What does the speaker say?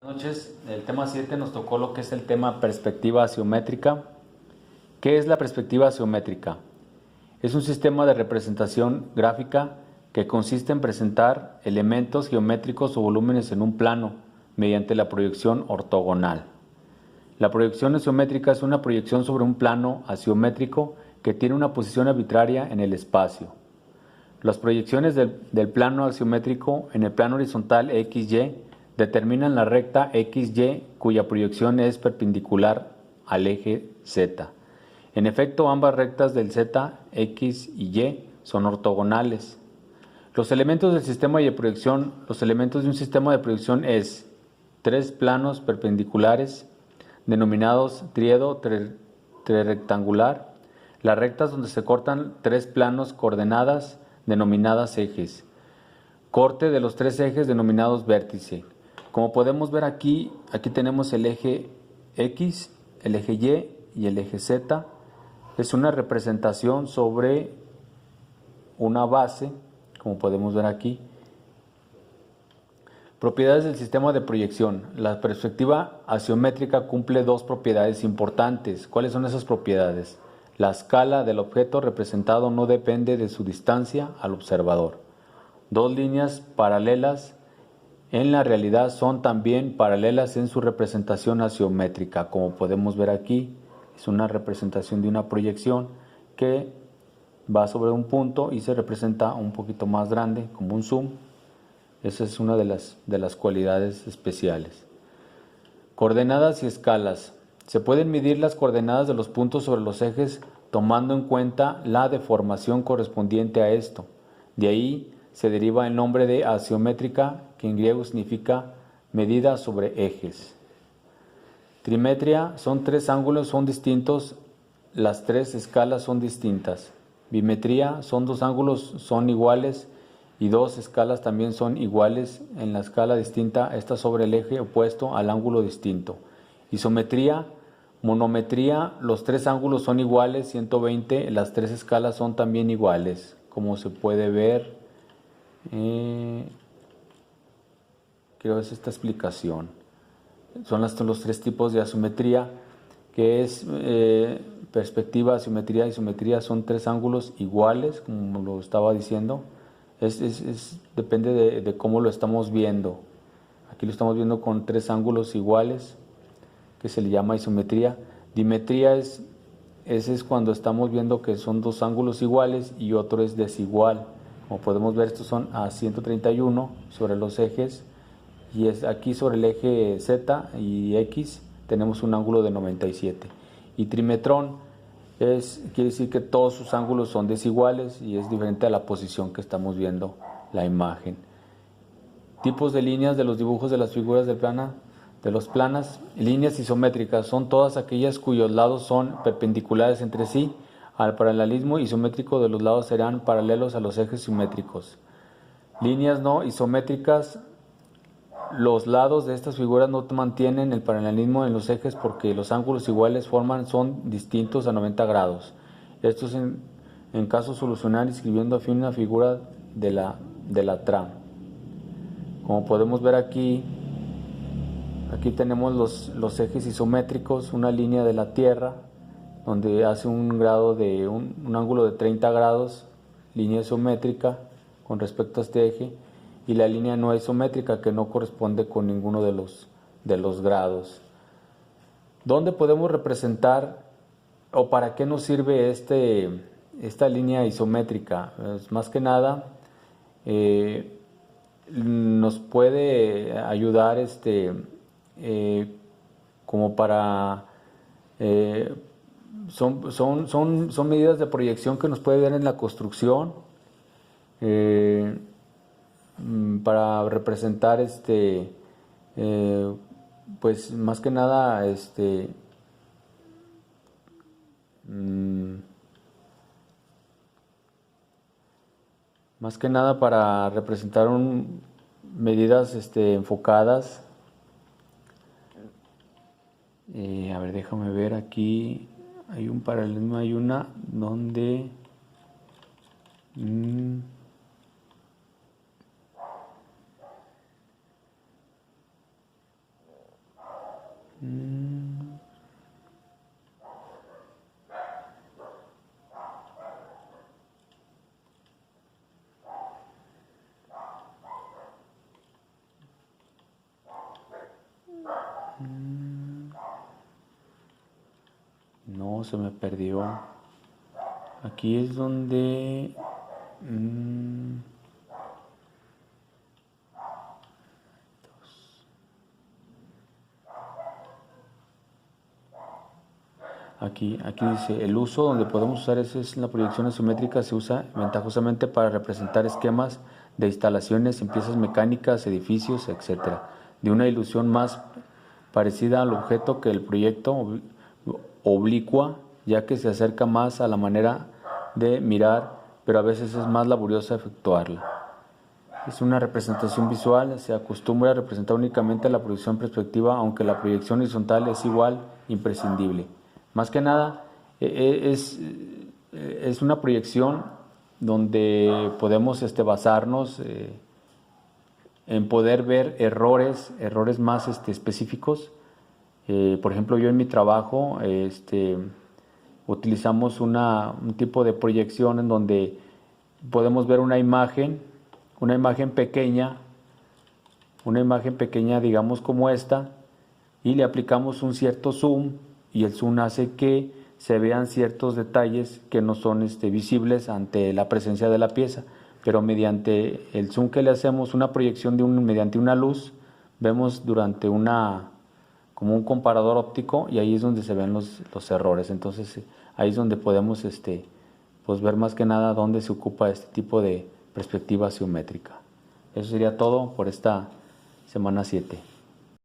Buenas noches. El tema 7 nos tocó lo que es el tema perspectiva asiométrica. ¿Qué es la perspectiva asiométrica? Es un sistema de representación gráfica que consiste en presentar elementos geométricos o volúmenes en un plano mediante la proyección ortogonal. La proyección asiométrica es una proyección sobre un plano asiométrico que tiene una posición arbitraria en el espacio. Las proyecciones del plano asiométrico en el plano horizontal XY determinan la recta XY cuya proyección es perpendicular al eje Z. En efecto, ambas rectas del Z, X y Y son ortogonales. Los elementos del sistema de proyección, los elementos de un sistema de proyección es tres planos perpendiculares denominados triedo trirectangular, las rectas donde se cortan tres planos coordenadas denominadas ejes, corte de los tres ejes denominados vértice. Como podemos ver aquí tenemos el eje X, el eje Y el eje Z. Es una representación sobre una base, como podemos ver aquí. Propiedades del sistema de proyección. La perspectiva asiométrica cumple dos propiedades importantes. ¿Cuáles son esas propiedades? La escala del objeto representado no depende de su distancia al observador. Dos líneas paralelas en la realidad son también paralelas en su representación asiométrica. Como podemos ver aquí, es una representación de una proyección que va sobre un punto y se representa un poquito más grande, como un zoom. Esa es una de las cualidades especiales. Coordenadas y escalas. Se pueden medir las coordenadas de los puntos sobre los ejes tomando en cuenta la deformación correspondiente a esto. De ahí se deriva el nombre de asiométrica, que en griego significa medida sobre ejes. Trimetría son tres ángulos, son distintos, las tres escalas son distintas. Bimetría son dos ángulos, son iguales y dos escalas también son iguales en la escala distinta, esta sobre el eje opuesto al ángulo distinto. Isometría, monometría, los tres ángulos son iguales, 120, las tres escalas son también iguales, como se puede ver. Creo que es esta explicación. Son los tres tipos de asiometría, que es perspectiva, asimetría, isometría, son tres ángulos iguales, como lo estaba diciendo. Depende de cómo lo estamos viendo. Aquí lo estamos viendo con tres ángulos iguales, que se le llama isometría. Dimetría es cuando estamos viendo que son dos ángulos iguales y otro es desigual. Como podemos ver, estos son a 131 sobre los ejes, y es aquí sobre el eje Z y X tenemos un ángulo de 97. Y trimetrón quiere decir que todos sus ángulos son desiguales y es diferente a la posición que estamos viendo la imagen. Tipos de líneas de los dibujos de las figuras de los planas. Líneas isométricas son todas aquellas cuyos lados son perpendiculares entre sí. Al paralelismo isométrico de los lados serán paralelos a los ejes simétricos. Líneas no isométricas. Los lados de estas figuras no mantienen el paralelismo en los ejes porque los ángulos iguales son distintos a 90 grados. Esto es en caso solucionar escribiendo afín una figura de la trama. Como podemos ver aquí tenemos los ejes isométricos, una línea de la Tierra donde hace un ángulo de 30 grados, línea isométrica con respecto a este eje, y la línea no isométrica que no corresponde con ninguno de los grados. ¿Dónde podemos representar o para qué nos sirve esta línea isométrica? Pues más que nada nos puede ayudar como para son medidas de proyección que nos puede dar en la construcción, para representar pues más que nada más que nada para representar medidas enfocadas. A ver, déjame ver aquí. Hay un paralelismo, hay una donde No, se me perdió. Aquí es donde... Aquí dice, el uso donde podemos usar es la proyección isométrica, se usa ventajosamente para representar esquemas de instalaciones en piezas mecánicas, edificios, etc. De una ilusión más parecida al objeto que el proyecto oblicua, ya que se acerca más a la manera de mirar, pero a veces es más laboriosa efectuarla. Es una representación visual, se acostumbra a representar únicamente la proyección perspectiva, aunque la proyección horizontal es igual, imprescindible. Más que nada, es una proyección donde podemos basarnos en poder ver errores más específicos. Por ejemplo, yo en mi trabajo utilizamos un tipo de proyección en donde podemos ver una imagen pequeña, digamos como esta, y le aplicamos un cierto zoom, y el zoom hace que se vean ciertos detalles que no son visibles ante la presencia de la pieza, pero mediante el zoom que le hacemos, una proyección mediante una luz, vemos durante como un comparador óptico, y ahí es donde se ven los errores. Entonces ahí es donde podemos pues ver más que nada dónde se ocupa este tipo de perspectiva geométrica. Eso sería todo por esta semana 7.